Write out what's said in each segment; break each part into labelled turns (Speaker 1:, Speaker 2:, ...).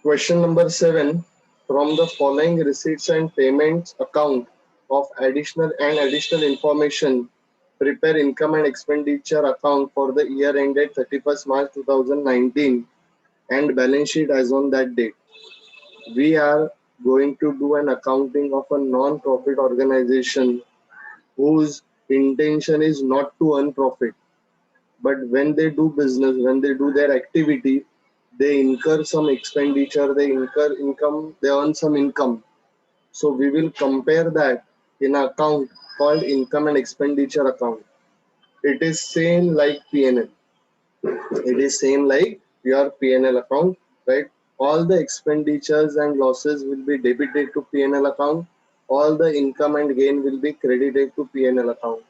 Speaker 1: Question number 7. From the following receipts and payments account of additional information, prepare income and expenditure account for the year ended 31st March 2019 and balance sheet as on that date. We are going to do an accounting of a non-profit organization whose intention is not to earn profit, but when they do business, when they do their activity, they incur some expenditure, they incur income, they earn some income. So we will compare that in an account called income and expenditure account. It is same like PNL. It is same like your PNL account, right? All the expenditures and losses will be debited to PNL account. All the income and gain will be credited to PNL account.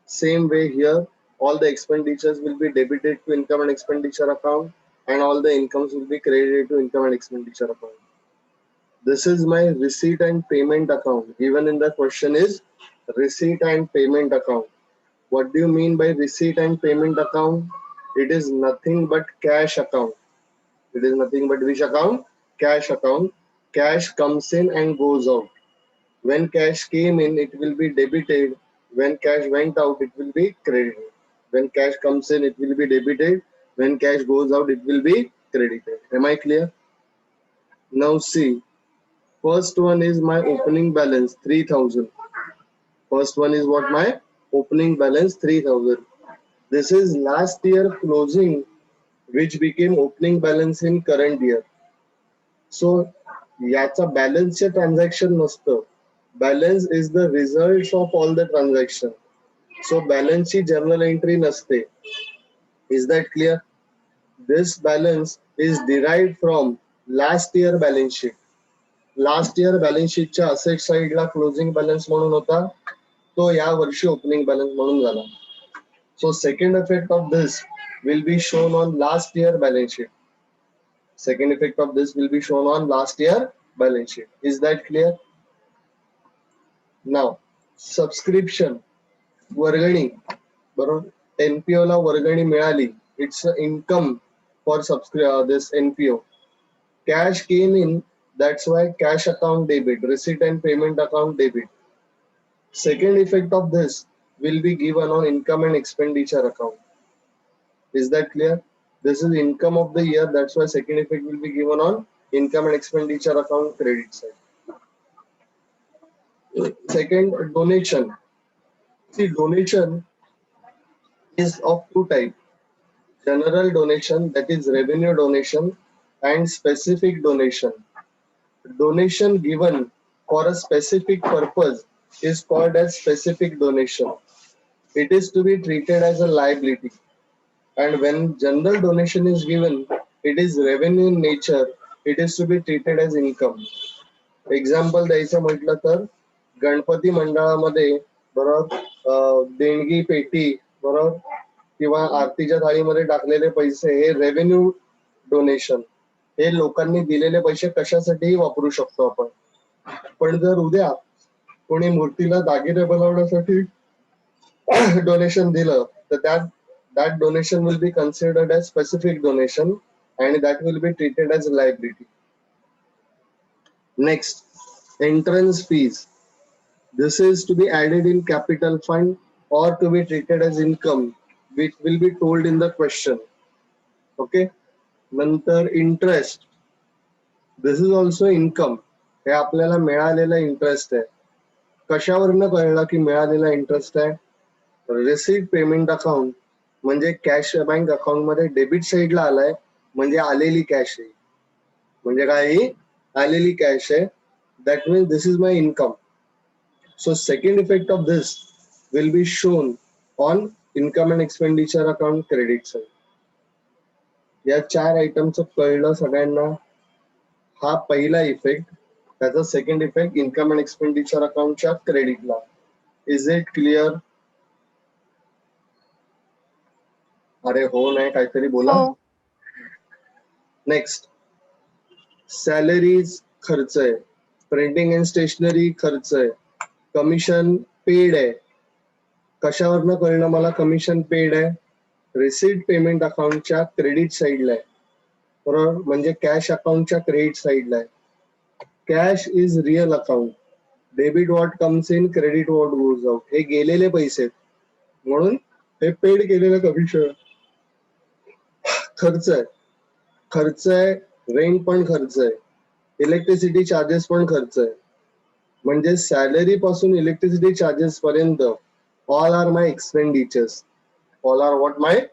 Speaker 1: Same way here, all the expenditures will be debited to income and expenditure account, and all the incomes will be credited to income and expenditure account. This is my receipt and payment account. Given in the question is receipt and payment account. What do you mean by receipt and payment account? It is nothing but cash account. It is nothing but which account? Cash account. Cash comes in and goes out. When cash came in, it will be debited. When cash went out, it will be credited. When cash comes in, it will be debited. When cash goes out, it will be credited. Am I clear? Now see, first one is my opening balance 3000. First one is what? My opening balance 3000. This is last year closing, which became opening balance in current year. So याचा बॅलन्सचे transaction नसतं. Balance is the result of all the transaction. So बॅलन्सची journal entry नसते. Is that clear? This balance is derived from last year balance sheet. Last year balance शीटच्या asset साइडला closing balance म्हणून होता, तो या वर्षी ओपनिंग बॅलन्स म्हणून झाला. So second effect of this will be shown on last year balance sheet. Second effect of this will be shown on last year balance sheet. Is that clear? Now, subscription, वर्गणी, बरोबर. NPO ला वर्गणी मिळाली. It's income for this NPO. Cash came in, that's why cash account debit, receipt and payment account debit. Second effect of this will be given on income and expenditure account. Is that clear? This is income of the year. That's why second effect will be given on income and expenditure account credit side. Second, donation. See, donation is of two types. General donation, that is revenue donation, and specific donation. Donation given for a specific purpose is called as specific donation. It is to be treated as a liability. And when general donation is given, it is revenue in nature. It is to be treated as income. Example द्यायचं म्हटलं तर गणपती मंडळामध्ये बरोबर देणगी पेटी बरोबर किंवा आरतीच्या थाळीमध्ये टाकलेले पैसे हे रेव्हेन्यू डोनेशन. हे लोकांनी दिलेले पैसे कशासाठीही वापरू शकतो आपण. पण जर उद्या कोणी मूर्तीला दागिने बनवण्यासाठी डोनेशन दिलं तर that donation will be considered as specific donation and that will be treated as a liability. Next, entrance fees. This is to be added in capital fund or to be treated as income, which will be told in the question. Okay. नंतर interest. This is also income. हे आपल्याला मिळालेला interest आहे. कशावरनं कळलं की मिळालेला interest आहे? Receipt payment account म्हणजे कॅश बँक अकाउंट मध्ये डेबिट साइडला आलाय म्हणजे आलेली कॅश आहे. म्हणजे काय? आलेली कॅश आहे. That means this is my income. So second effect of this will be shown on income and expenditure account credit side. या चार आयटमचं कळलं सगळ्यांना. हा पहिला इफेक्ट. त्याचा second effect income and expenditure अकाउंटच्या क्रेडिटला. Is it clear? अरे हो नाही काहीतरी बोला. नेक्स्ट, सॅलरीज खर्च आहे. प्रिंटिंग अँड स्टेशनरी खर्च आहे. कमिशन पेड आहे. कशावरनं कळलं मला कमिशन पेड आहे? रिसीट पेमेंट अकाउंटच्या क्रेडिट साइडला आहे. बरोबर, म्हणजे कॅश अकाउंटच्या क्रेडिट साईडला आहे. Cash is real account, debit what comes in, credit what goes out. हे गेलेले पैसे म्हणून हे पेड केलेलं कमिशन. खर्च आहे, खर्च आहे, रेंट पण खर्च आहे, इलेक्ट्रिसिटी चार्जेस पण खर्च आहे. म्हणजे सॅलरी पासून इलेक्ट्रिसिटी चार्जेस पर्यंत all are my expenditures. All are what my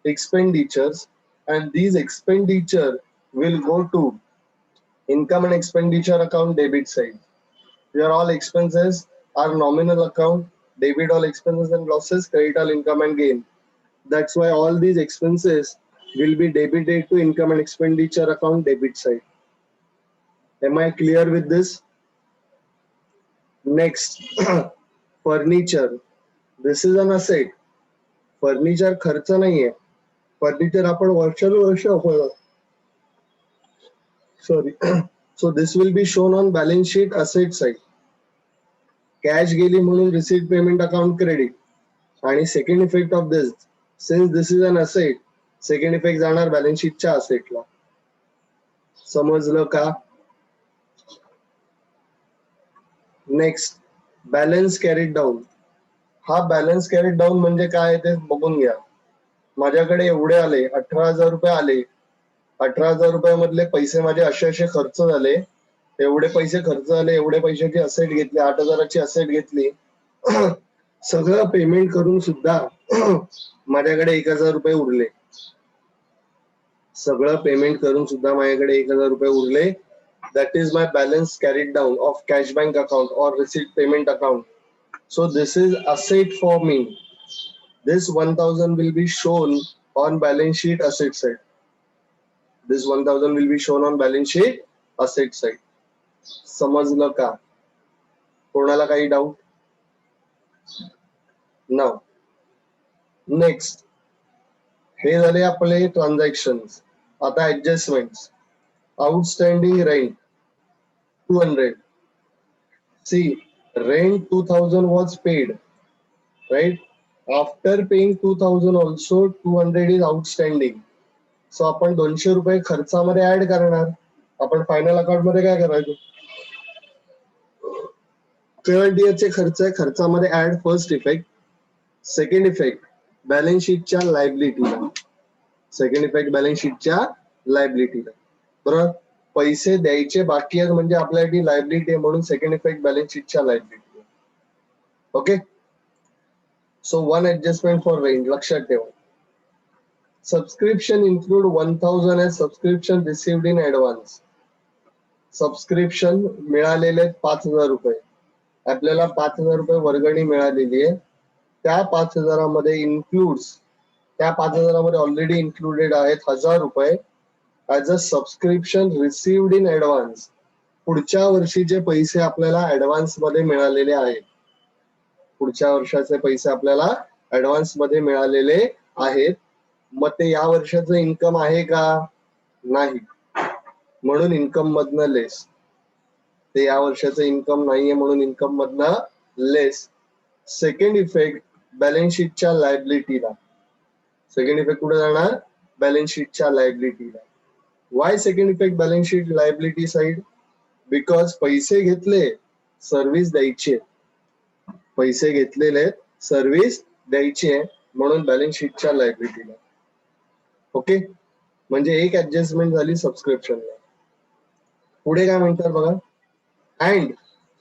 Speaker 1: expenditures, and these expenditure will go to income and expenditure account debit side. Your all expenses are nominal account, debit all expenses and losses, credit all income and gain. That's why all these expenses will be debited to income and expenditure account debit side. Am I clear with this? Next, furniture. This is an asset. Furniture खर्च नाहीये. Furniture आपण वर्षानुवर्ष वापरतो. Sorry. So this will be shown on balance sheet asset side. Cash गेली म्हणून receipt payment account credit. आणि second effect of this, since this is an asset, second effect जाणार balance शीटच्या असेटला. समजलं का? Next, balance carried down. हा balance carried down म्हणजे काय ते बघून घ्या. माझ्याकडे एवढे आले, 18,000 रुपये आले. 18,000 रुपयामधले पैसे माझे असे असे खर्च झाले, एवढे पैसे खर्च झाले, एवढे पैशाची असेट घेतली, 8,000ची असेट घेतली. सगळं पेमेंट करून सुद्धा माझ्याकडे 1,000 रुपये उरले. सगळं पेमेंट करून सुद्धा माझ्याकडे 1,000 रुपये उरले. That is my balance carried down of cash bank account or receipt payment account. So this is asset for me. This 1,000 will be shown on balance sheet asset side. This 1,000 will be shown on balance sheet asset side. समजलं का? कोणाला काही doubt? Now, next, हे झाले आपले transactions. आता adjustments. Outstanding rent 200. See, rent 2,000 was paid, right? After paying 2,000 also 200 is outstanding. So आपण 200 रुपये खर्चामध्ये ऍड करणार. आपण फायनल अकाउंट मध्ये काय करायचं? करंट इयरचे खर्च आहे, खर्चामध्ये add. First effect. Second effect, balance शीटच्या लायबिलिटीला. सेकंड इफेक्ट बॅलन्स शीटच्या लायबिलिटीला. बरोबर, पैसे द्यायचे बाकी आहेत म्हणजे आपल्यासाठी लायबिलिटी आहे, म्हणून सेकंड इफेक्ट बॅलन्स शीटच्या liability. Okay, so one adjustment for rent लक्षात ठेवा. Subscription include 1,000 as subscription received in advance. Subscription मिळालेले 5,000 रुपये. आपल्याला 5,000 रुपये वर्गणी मिळालेली आहे. त्या 5,000 मध्ये इन्क्लूड्स, त्या 5,000 मध्ये ऑलरेडी इन्क्लुडेड आहेत 1,000 रुपये as a subscription received in advance. पुढच्या वर्षीचे पैसे आपल्याला ऍडव्हान्स मध्ये मिळालेले आहेत. पुढच्या वर्षाचे पैसे आपल्याला ऍडव्हान्स मध्ये मिळालेले आहेत. मग ते या वर्षाचं इन्कम आहे का? नाही, म्हणून इन्कम मधनं लेस. ते या वर्षाचं इन्कम नाहीये म्हणून इन्कम मधनं लेस. सेकंड इफेक्ट बॅलन्स शीटच्या लायबिलिटीला. सेकंड इफेक्ट कुठे जाणार? बॅलन्स शीटच्या लायबिलिटीला. Why second effect balance sheet liability side? Because पैसे घेतले, सर्व्हिस द्यायची. पैसे घेतलेले, सर्व्हिस द्यायची आहे, म्हणून बॅलन्स शीटच्या लायबिलिटीला. ओके, म्हणजे एक ऍडजस्टमेंट झाली सबस्क्रिप्शनला. पुढे काय म्हणतात बघा. And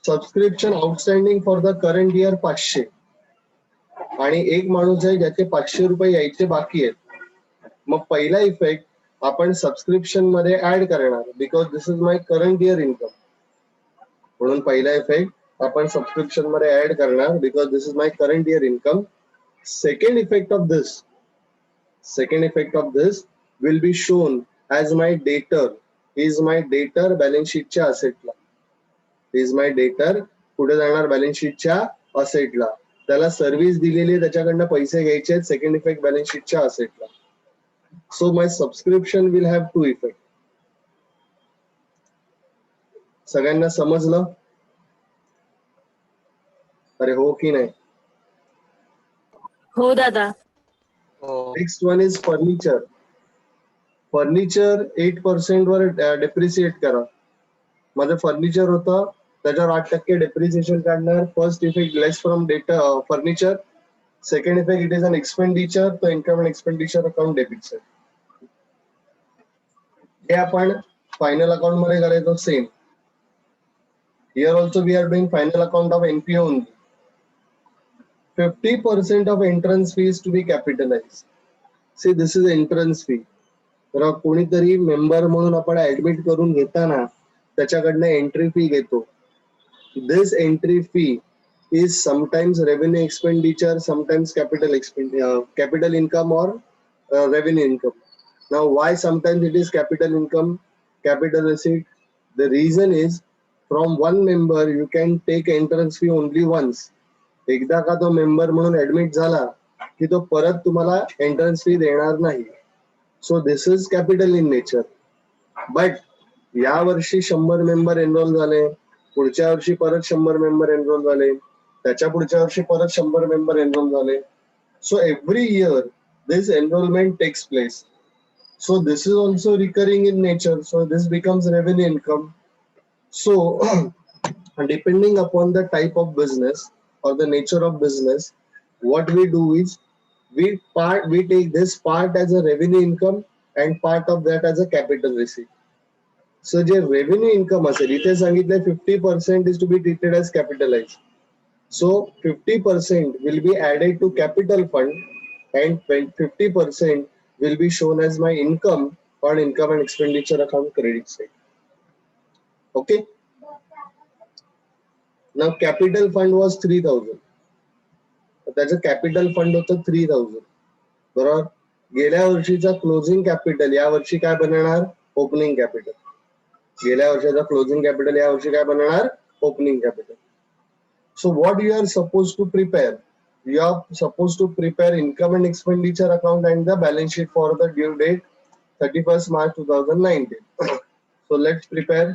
Speaker 1: subscription outstanding for the current year 500. आणि एक माणूस आहे ज्याचे 500 रुपये यायचे बाकी आहेत. मग पहिला इफेक्ट आपण सबस्क्रिप्शन मध्ये ऍड करणार, because this is my current year income. म्हणून पहिला इफेक्ट आपण सबस्क्रिप्शन मध्ये ऍड करणार, because this is my current year income. Second effect of this, second effect of this will be shown as my debtor. Is my debtor balance sheet च्या असेटला. Is my debtor पुढे जाणार balance शीटच्या असेटला. त्याला service दिलेली, त्याच्याकडनं पैसे घ्यायचे, second effect balance शीटच्या असेटला. So my subscription will have to effect. सगळ्यांना समजलं? अरे हो की नाही?
Speaker 2: हो दादा.
Speaker 1: Next one is furniture. Furniture 8% वर डेप्रिशिएट करा. माझं फर्निचर होतं त्याच्यावर 8% डेप्रिसिएशन काढणार. First effect less from data furniture. Second effect it is an expenditure, तो income and expenditure account debit. हे आपण फायनल अकाउंट मध्ये करायचं same. Here also we are doing final account of NPO only. 50% of entrance fee is to be capitalized. See, this is entrance fee. तर कोणीतरी member म्हणून आपण admit करून घेताना त्याच्याकडनं एंट्री फी घेतो. This entry fee is sometimes revenue expenditure, sometimes capital income or revenue income. Now, why sometimes it is capital income, capital receipt? The reason is from one member you can take entrance fee only once. एकदा का तो member म्हणून admit झाला की तो परत तुम्हाला entrance fee देणार नाही. So this is capital in nature. But या वर्षी 100 मेंबर एनरोल झाले, पुढच्या वर्षी परत 100 मेंबर एनरोल झाले, त्याच्या पुढच्या वर्षी परत 100 मेंबर एनरोल झाले. So every year this enrolment takes place. So this is also recurring in nature. So this becomes revenue income. So depending upon the type of business or the nature of business, what we do is we take this part as a revenue income and part of that as a capital receipt. So जे revenue income असेल, इथे सांगितलंय 50% is to be treated as capitalized. So 50% will be added to capital fund and 50% will be shown as my income on income and expenditure account credit side. Okay. Now capital fund was 3000. त्याचं capital fund होतं 3000. बरोबर. गेल्या वर्षीचा closing capital या वर्षी काय बनणार? Opening capital. गेल्या वर्षाचा क्लोजिंग कॅपिटल या वर्षी काय बनणार? Opening capital. So what you are suppose to prepare? You are supposed to prepare income and expenditure account and the balance sheet for the due date 31st March 2019. So let's prepare.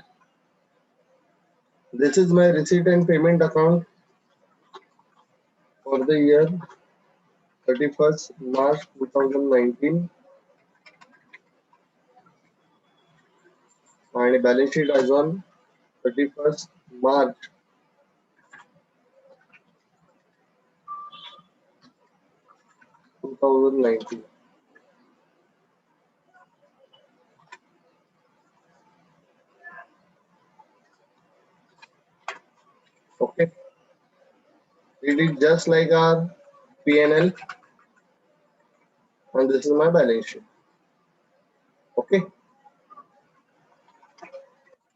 Speaker 1: This is my receipt and payment account for the year 31st March 2019 and balance sheet as on 31st March 2019. Okay, it is just like our P&L and this is my balance sheet. Okay,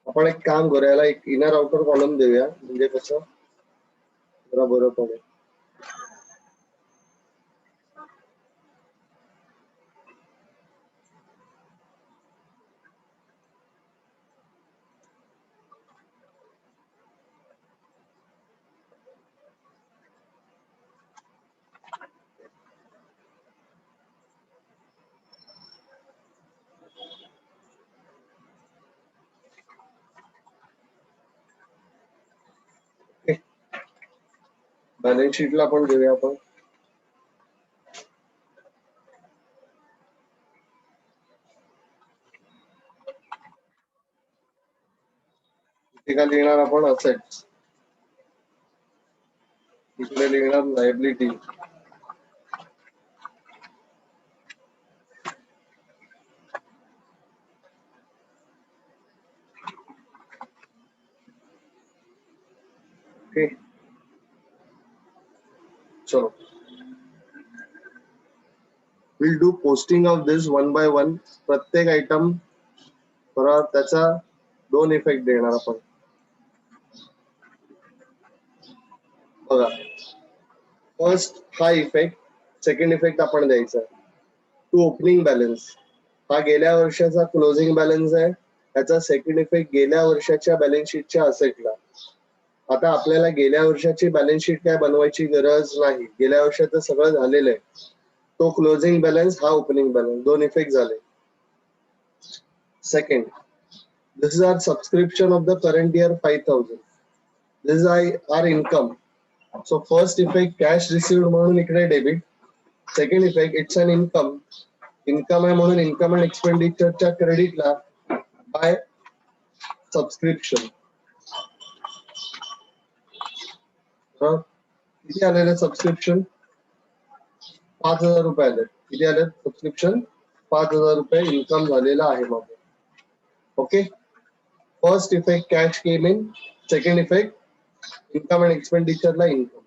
Speaker 1: आपण एक काम करूया, याला एक inner outer column देऊया म्हणजे कसं जरा बरं पडेल. बॅलन्स शीटला पण देऊया आपण. इथे काय लिहिणार आपण? असेट्स. इकडे लिहिणार लायबिलिटी. ओके, चलो we'll do posting of this one by one. प्रत्येक आयटम बरोबर त्याचा 2 इफेक्ट देणार आपण. बघा, फर्स्ट हा इफेक्ट, सेकंड इफेक्ट आपण द्यायचा टू ओपनिंग बॅलन्स. हा गेल्या वर्षाचा क्लोजिंग बॅलन्स आहे. त्याचा सेकंड इफेक्ट गेल्या वर्षाच्या बॅलन्स शीटच्या असेटला. आता आपल्याला गेल्या वर्षाची बॅलन्स शीट काय बनवायची गरज नाही, गेल्या वर्षाचं सगळं झालेलं आहे. तो क्लोजिंग बॅलन्स, हा ओपनिंग बॅलन्स, 2 इफेक्ट झाले. Second, this is our subscription of the current year 5000. This is our income. So first effect cash received म्हणून इकडे debit. Second effect it's an income income आहे म्हणून इन्कम अँड एक्सपेंडिचरच्या क्रेडिटला बाय सबस्क्रिप्शन. किती आलेले subscription? 5,000 रुपये आले. किती आले सबस्क्रिप्शन? 5,000 रुपये इन्कम झालेला आहे माझं. Okay. First effect cash came in. Second effect income and एक्सपेंडिचरला income.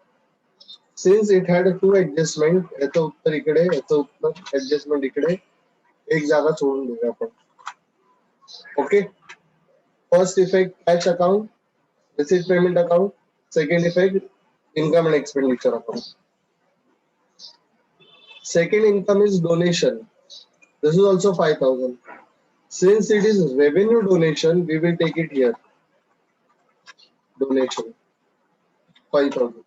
Speaker 1: Since it had to adjustment, याचं उत्तर इकडे, याचं उत्तर ऍडजस्टमेंट इकडे, एक जागा सोडून देऊया आपण. Okay. First effect cash account, receipt payment account. Second effect income and expenditure account. Second income is donation. This is also 5,000. Since it is revenue donation, we will take it here. Donation 5,000.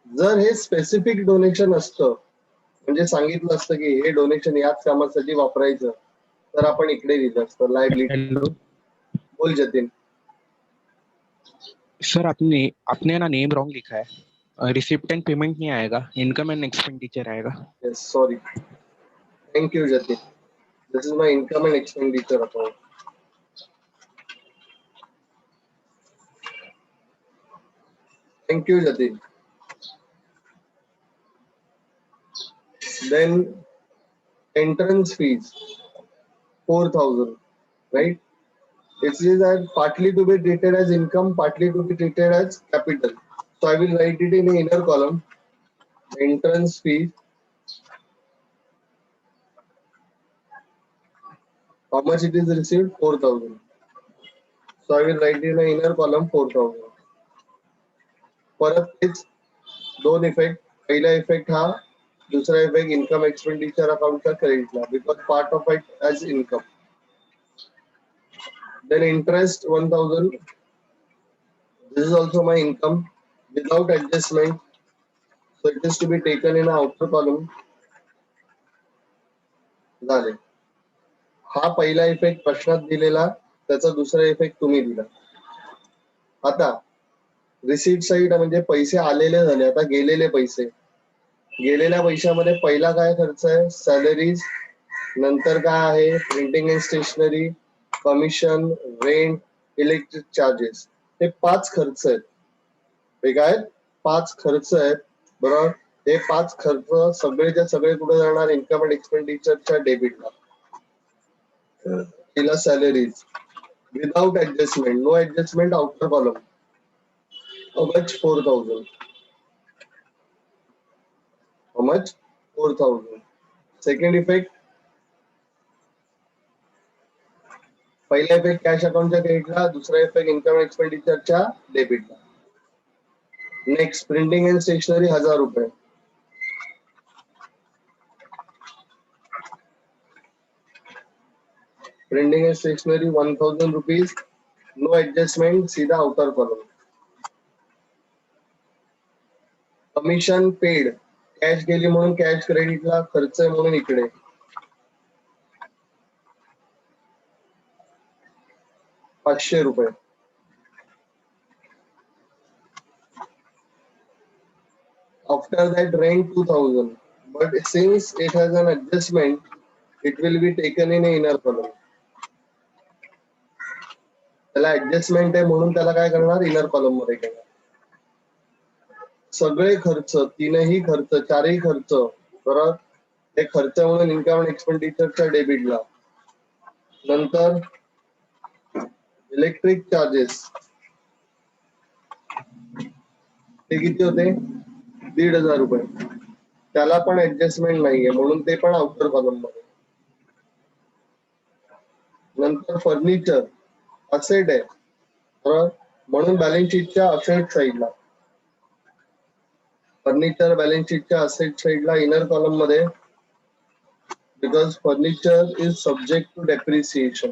Speaker 1: जर हे specific donation असतं, म्हणजे सांगितलं असतं की हे donation याच कामासाठी वापरायचं, तर आपण इकडे लिहिलं असतं लायबिलिटी. बोल जतीन.
Speaker 2: सर आपने ना नेम रॉन्ग लिखा है, रिसिप्ट एंड पेमेंट नहीं आएगा, इनकम एंड एक्सपेंडिचर आएगा.
Speaker 1: Yes, sorry. Thank you Jatin. This is my income end expenditure account. Thank you Jatin. Then entrance fees 4,000, right? It is that partly to be treated as income, partly to be treated as capital. So I will write it in the inner column. Entrance fees. How much it is received? 4,000. So I will write in the inner column 4,000. परत तेच दोन effect. पहिला effect हा, दूसरा effect income expenditure अकाउंटचा क्रेडिटला, because part of it as income. Then interest 1,000. This is also my income without adjustment. So it is to be taken in outer column. झाले. हा पहिला इफेक्ट प्रश्नात दिलेला, त्याचा दुसरा इफेक्ट तुम्ही दिला. आता रिसीट साइड म्हणजे पैसे आलेले झाले, आता गेलेले पैसे. गेलेल्या पैशामध्ये पहिला काय खर्च आहे? सॅलरीज. नंतर काय आहे? Printing and stationery, commission, rent, electric charges. हे 5 खर्च आहेत. हे काय? 5 खर्च आहेत. बरोबर. हे 5 खर्च सगळेच्या सगळे कुठे जाणार? इन्कम अँड एक्सपेंडिचरच्या डेबिटला. तिला salaries without adjustment, no adjustment, outer column. How much? 4,000. How much? 4,000. Second effect. पहिला इफेक्ट कॅश अकाउंटच्या क्रेडिटला, दुसरा इफेक्ट इन्कम एक्सपेंडिचरच्या डेबिटला. नेक्स्ट प्रिंटिंग अँड स्टेशनरी 1,000 रुपये. Printing and stationery 1,000 rupees. No adjustment, सीधा outer column. Commission paid, cash गेली म्हणून cash क्रेडिटला, खर्च आहे म्हणून इकडे. ₹500. After that rent 2,000, but since it has an adjustment, it will be taken in a inner column. त्याला adjustment आहे म्हणून त्याला काय करणार? इनर कॉलम मध्ये करणार. सगळे खर्च, तीनही खर्च, चारही खर्च, बरोबर, हे खर्च म्हणून इन्कम अँड एक्सपेंडिचरच्या डेबिटला. नंतर इलेक्ट्रिक चार्जेस, ते किती होते? 1,500 रुपये. त्याला पण ऍडजस्टमेंट नाहीये म्हणून ते पण आउटर कॉलम मध्ये. नंतर फर्निचर असेट आहे, बरोबर, म्हणून बॅलन्स शीटच्या असेट साइडला. फर्निचर बॅलन्स शीटच्या असेट साइडला इनर कॉलम मध्ये, because furniture is subject to depreciation.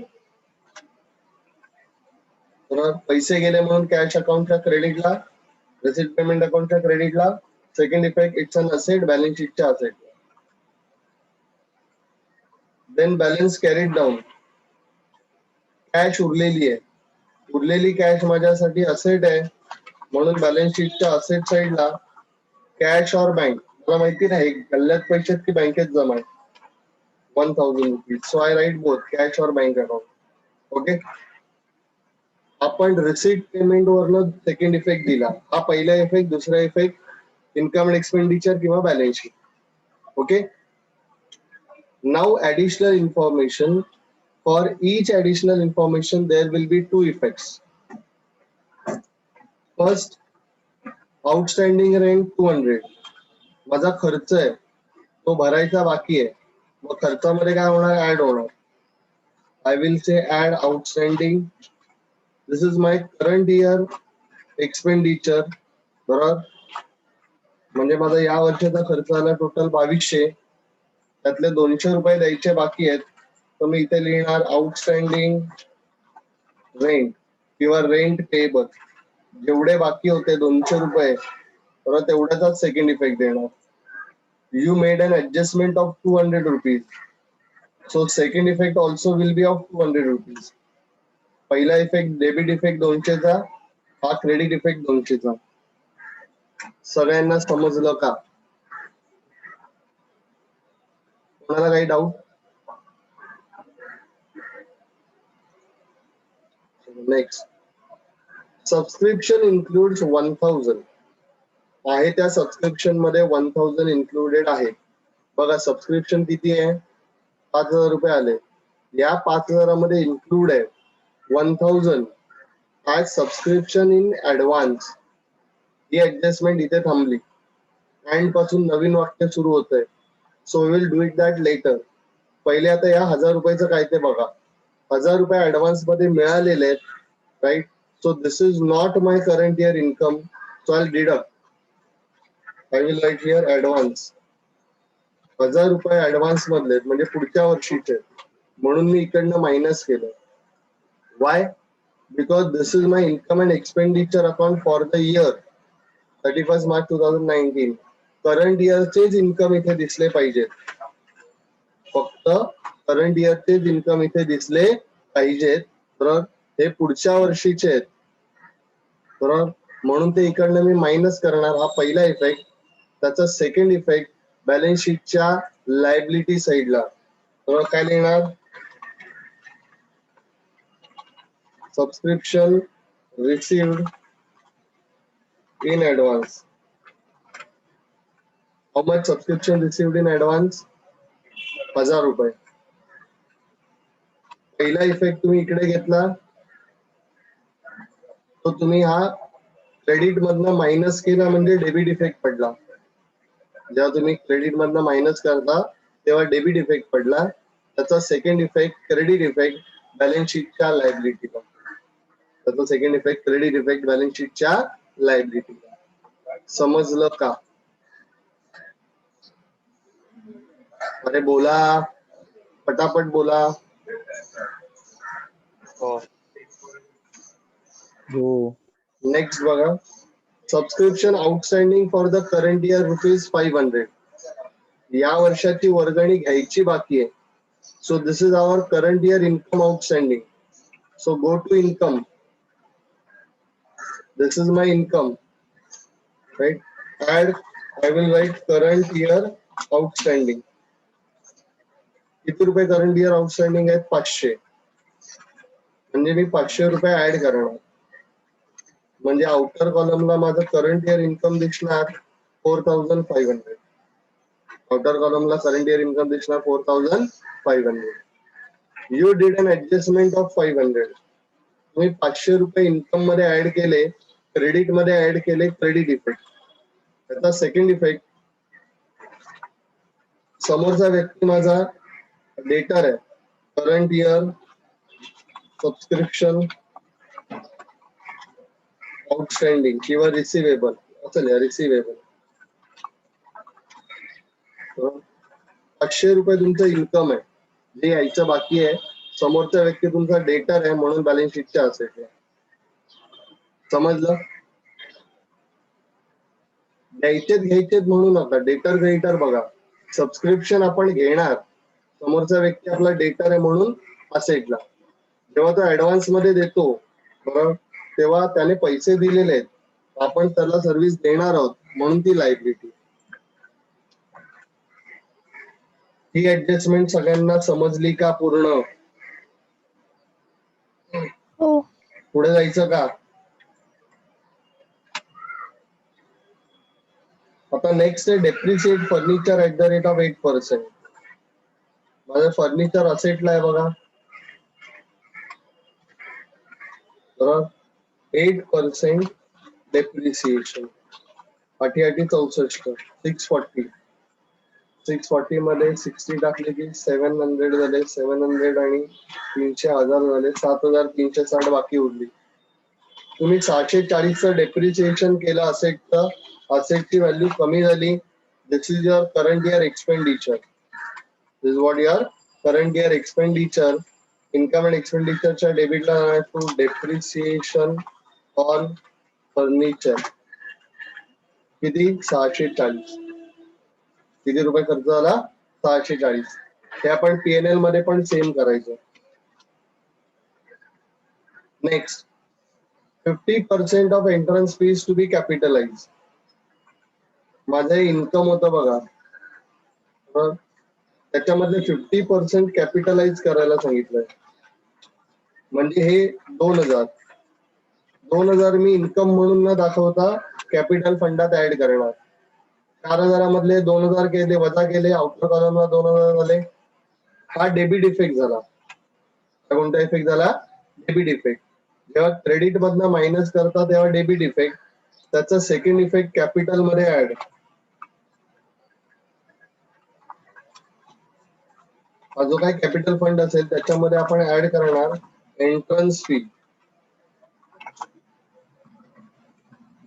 Speaker 1: बरोबर. पैसे गेले म्हणून कॅश अकाउंटच्या क्रेडिटला, रिसीट पेमेंट अकाउंटच्या क्रेडिटला. Second effect it's an asset, balance शीटच्या असेटला. Then balance carried down. Cash उरलेली आहे, उरलेली कॅश माझ्यासाठी असेट आहे म्हणून बॅलन्स शीटच्या असेट साइडला कॅश और बँक, मला माहिती नाही गल्ल्यात पैशात की बँकेत जमा आहे 1000 rupees. So I write both cash और बँक अकाउंट. ओके. आपण रिसीट पेमेंट वरनं सेकंड इफेक्ट दिला. हा पहिला इफेक्ट, दुसरा इफेक्ट इन्कम अँड एक्सपेंडिचर किंवा balance sheet. Okay. Now additional information. For each additional information, there will be two effects. First, outstanding rent 200. माझा खर्च आहे तो भरायचा बाकी आहे. मग खर्चामध्ये काय होणार? ऍड होणार. I will say add outstanding. This is my current year expenditure. बरोबर. म्हणजे माझा या वर्षाचा खर्च आला टोटल 2200. त्यातले 200 रुपये द्यायचे बाकी आहेत. तर मी इथे लिहिणार आउटस्टँडिंग रेंट किंवा रेंट पेएबल. जेवढे बाकी होते 200 रुपये तर तेवढ्याचाच सेकंड इफेक्ट देणार. You made an adjustment of 200 rupees. So second effect also will be of 200 rupees. पहिला इफेक्ट डेबिट इफेक्ट 200चा, हा क्रेडिट इफेक्ट 200चा. सगळ्यांना समजलं का? कोणाला काही डाऊट? Next, subscription includes 1000. आहे त्या सबस्क्रिप्शन मध्ये 1000 इन्क्लुडेड आहे. बघा सबस्क्रिप्शन किती आहे? 5000 रुपये आले. या 5000 मध्ये इन्क्लूड आहे 1000 ॲज सबस्क्रिप्शन इन ऍडव्हान्स. ही ऍडजस्टमेंट इथे थांबली. अँड पासून नवीन वाक्य सुरू होतंय. So will do it that later. पहिले आता या 1000 रुपयाचं काय ते बघा. 1000 रुपये ऍडव्हान्स मध्ये मिळालेले आहेत. Right. So this is not my current year income. So I deduct. I will write here advance. 1000 रुपये ऍडव्हान्स मधले म्हणजे पुढच्या वर्षीचे, म्हणून मी इकडनं मायनस केलं. Why? Because this is my income and expenditure account for the year 31 March 2019. Current इयरचेच income इथे दिसले पाहिजेत. फक्त करंट इयरचेच इन्कम इथे दिसले पाहिजेत. बरोबर. हे पुढच्या वर्षीचे आहेत. बरोबर. म्हणून ते इकडनं मी मायनस करणार. हा पहिला इफेक्ट. त्याचा सेकंड इफेक्ट बॅलन्स शीटच्या लायबिलिटी साइडला. बरोबर. काय लिहिणार? Subscription received in advance. How much subscription received in advance? 1000 रुपये. पहिला इफेक्ट तुम्ही इकडे घेतला तो तुम्ही हा क्रेडिट मधनं मायनस केला म्हणजे डेबिट इफेक्ट पडला. जेव्हा तुम्ही क्रेडिट मधनं मायनस करता तेव्हा डेबिट इफेक्ट पडला. त्याचा second effect credit effect balance शीटच्या लायबिलिटीला. त्याचा second effect credit effect balance शीटच्या लायबिलिटीला. समजलं का? अरे बोला, पटापट बोला.
Speaker 2: हो.
Speaker 1: नेक्स्ट बघा. Subscription outstanding for the current year ₹500. या वर्षाची वर्गणी घ्यायची बाकी आहे. So this is our current year income outstanding. So go to income. This is my income. Right. Add. I will write current year outstanding. किती रुपये current year outstanding आहेत? 500. म्हणजे मी 500 रुपये ऍड करणार. म्हणजे आउटर कॉलमला माझं करंट इयर इन्कम दिसणार 4500. Outer कॉलमला करंट इयर इन्कम दिसणार 4500. You did an adjustment of 500. तुम्ही 500 रुपये इन्कम मध्ये ऍड केले, क्रेडिट मध्ये ऍड केले क्रेडिट इफेक्ट. त्याचा सेकंड इफेक्ट, समोरचा व्यक्ती माझा डेटर आहे. करंट इयर सबस्क्रिप्शन आउटस्टँडिंग किंवा रिसिवेबल असेल. रिसिवेबल. 500 रुपये तुमचं इन्कम आहे जे यायचं बाकी आहे. समोरचा व्यक्ती तुमचा डेटर आहे म्हणून बॅलन्स शीटच्या असेल. समजलं? घ्यायचेच म्हणू नका. डेटर क्रेडिटर बघा. सबस्क्रिप्शन आपण घेणार, समोरचा व्यक्ती आपला डेटर आहे म्हणून असेटला. जेव्हा तो ऍडव्हान्स मध्ये देतो बरोबर, तेव्हा त्याने पैसे दिलेले आहेत, आपण त्याला सर्व्हिस देणार आहोत म्हणून ती लायबिलिटी. ही ऍडजस्टमेंट सगळ्यांना समजली का पूर्ण?
Speaker 3: हो.
Speaker 1: पुढे जायचं का? आता नेक्स्ट आहे depreciate furniture at the rate of 8%. माझं फर्निचर असेटला आहे बघा, बरोबर 8% डेप्रिसिएशन. 8×8 = 640 मध्ये 60 टाकले की 700 झाले, 700 आणि 300,000 झाले, 7,360 बाकी उरली. तुम्ही 640चं डेप्रिसिएशन केलं असेट तर असेटची व्हॅल्यू कमी झाली. This is your current year expenditure. This is what your current year expenditure. Income and एक्सपेंडिचरच्या डेबिटला जाणार टू डेप्रिसिएशन ऑन फर्निचर. किती? 640. किती रुपये खर्च झाला? 640. हे आपण पीएनएल मध्ये पण सेम करायचं. Next 50% of entrance fees to be capitalise. माझं इन्कम होतं बघा, त्याच्यामध्ये 50% कॅपिटलाइज करायला सांगितलंय. म्हणजे हे 2,000 मी इन्कम म्हणून न दाखवता कॅपिटल फंडात ऍड करणार. 4,000 मधले 2,000 केले, वजा केले, आउटर कॉलमला 2,000 झाले. हा डेबिट इफेक्ट झाला. कोणता इफेक्ट झाला? Debit effect. जेव्हा क्रेडिट मधनं मायनस करता तेव्हा डेबिट इफेक्ट. त्याचा सेकंड इफेक्ट कॅपिटल मध्ये ऍड. हा जो काही कॅपिटल फंड असेल त्याच्यामध्ये आपण ऍड करणार एंट्रन्स फी.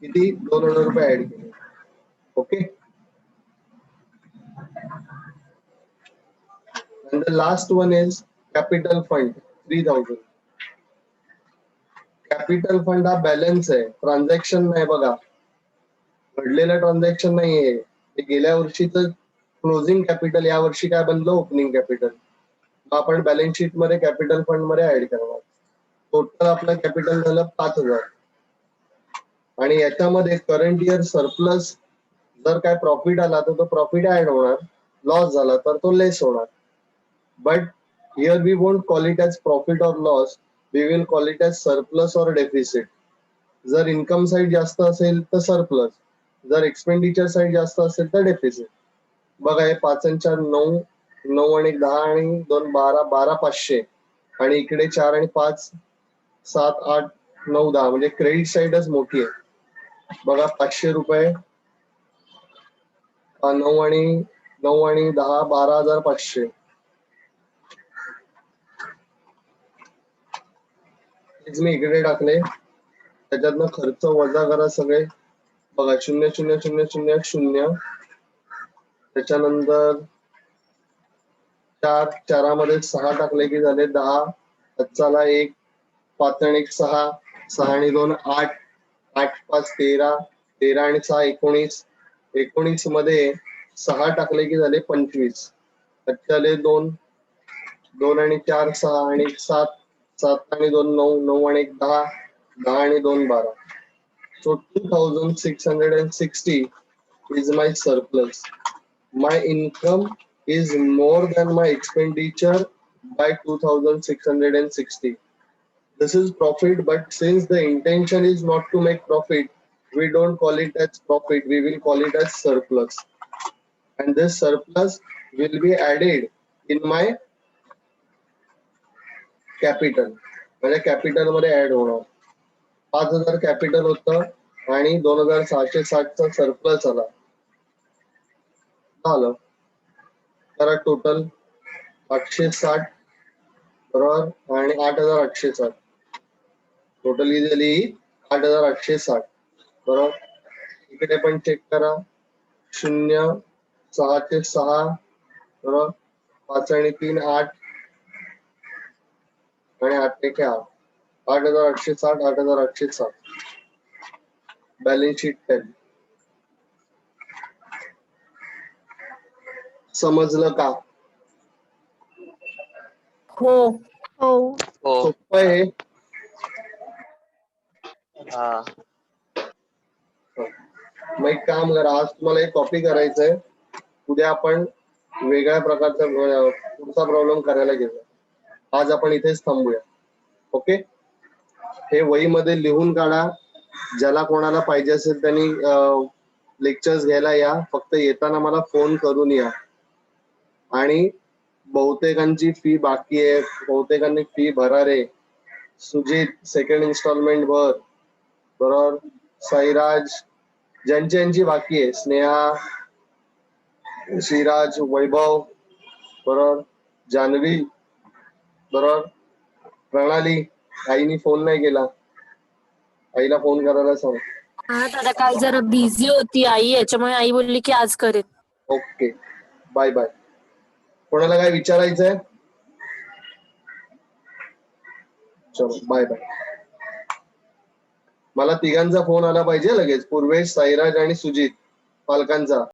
Speaker 1: किती? 2,000 रुपये ऍड केले. Okay. And the last one is capital fund 3,000. Capital fund हा बॅलन्स आहे, ट्रान्झॅक्शन नाही बघा, घडलेलं ट्रान्झॅक्शन नाहीये. ते गेल्या वर्षीचं क्लोजिंग कॅपिटल, या वर्षी काय बनलं? Opening capital. आपण बॅलन्स शीट मध्ये कॅपिटल फंड मध्ये ऍड करणार. टोटल आपलं कॅपिटल झालं 5,000. आणि याच्यामध्ये करंट इयर सरप्लस जर काय प्रॉफिट आला तर तो प्रॉफिट ऍड होणार, लॉस झाला तर तो लेस होणार. But here we won't call it as profit और loss, we will call it as surplus और डेफिसिट. जर इन्कम साइड जास्त असेल तर सरप्लस, जर एक्सपेंडिचर साइड जास्त असेल तर डेफिसिट. बघा हे 5 आणि 4 9, 9 आणि 10 आणि 2 12, 12,500 आणि इकडे 4 आणि 5 7 8 9 10, म्हणजे क्रेडिट साइडच मोठी आहे बघा. 500 रुपये 9 आणि 10 12,500. मी इकडे टाकले, त्याच्यातनं खर्च वजा करा सगळे बघा. 0,0,0,0,0. त्याच्यानंतर 4 मध्ये 6 टाकले की झाले 10. चला 1 5 आणि 1 6, 6 आणि 2 8, 8 5 13, 13 आणि 6 19, 19 मध्ये 6 टाकले की झाले 25. त्याच्याले 2, 2 आणि 4 6 आणि 1 7, 7 आणि 2 9, 9 आणि 1 10, 10 आणि 2 12. So 2,660 is my surplus. My income is more than my expenditure by 2,660. This is profit, but since the intention is not to make profit, we don't call it as profit, we will call it as surplus. And this surplus will be added in my capital. म्हणजे capital मध्ये add होणार. 5,000 capital होतं आणि 2,660चा surplus आला. झालं करा total 860 बरोबर आणि 8,860. टोटल ही झाली 8,860 बरोबर. इकडे पण चेक करा. 0 6 चे 6 बरोबर, 5 आणि 3 8 आणि 8 1 8. 8,860 8,860. Balance sheet 10. समजलं का?
Speaker 3: हो. हो.
Speaker 4: हो.
Speaker 1: सोपं आहे.
Speaker 4: हा.
Speaker 1: मग एक काम करा, आज तुम्हाला एक कॉपी करायचंय, उद्या आपण वेगळ्या प्रकारचा पुढचा प्रॉब्लेम करायला घेऊया. आज आपण इथेच थांबूया. ओके, हे वहीमध्ये लिहून काढा. ज्याला कोणाला पाहिजे असेल त्यांनी लेक्चर्स घ्यायला या. फक्त येताना मला फोन करून या. आणि बहुतेकांची फी बाकी आहे, बहुतेकांनी फी भरा रे. सुजित सेकंड इन्स्टॉलमेंट भर, बरोबर. साईराज, ज्यांची बाकी आहे, स्नेहा, श्रीराज, वैभव, बरोबर. जान्हवी, बरोबर. प्रणाली, आईनी फोन नाही केला, आईला फोन करायला सांग.
Speaker 3: हा दादा काल जरा बिझी होती आई, याच्यामुळे आई बोलली की आज करेन.
Speaker 1: Okay, bye bye. कोणाला काय विचारायचंय? चलो बाय बाय. मला तिघांचा फोन आला पाहिजे लगेच, पूर्वेश, साईराज आणि सुजित, पालकांचा.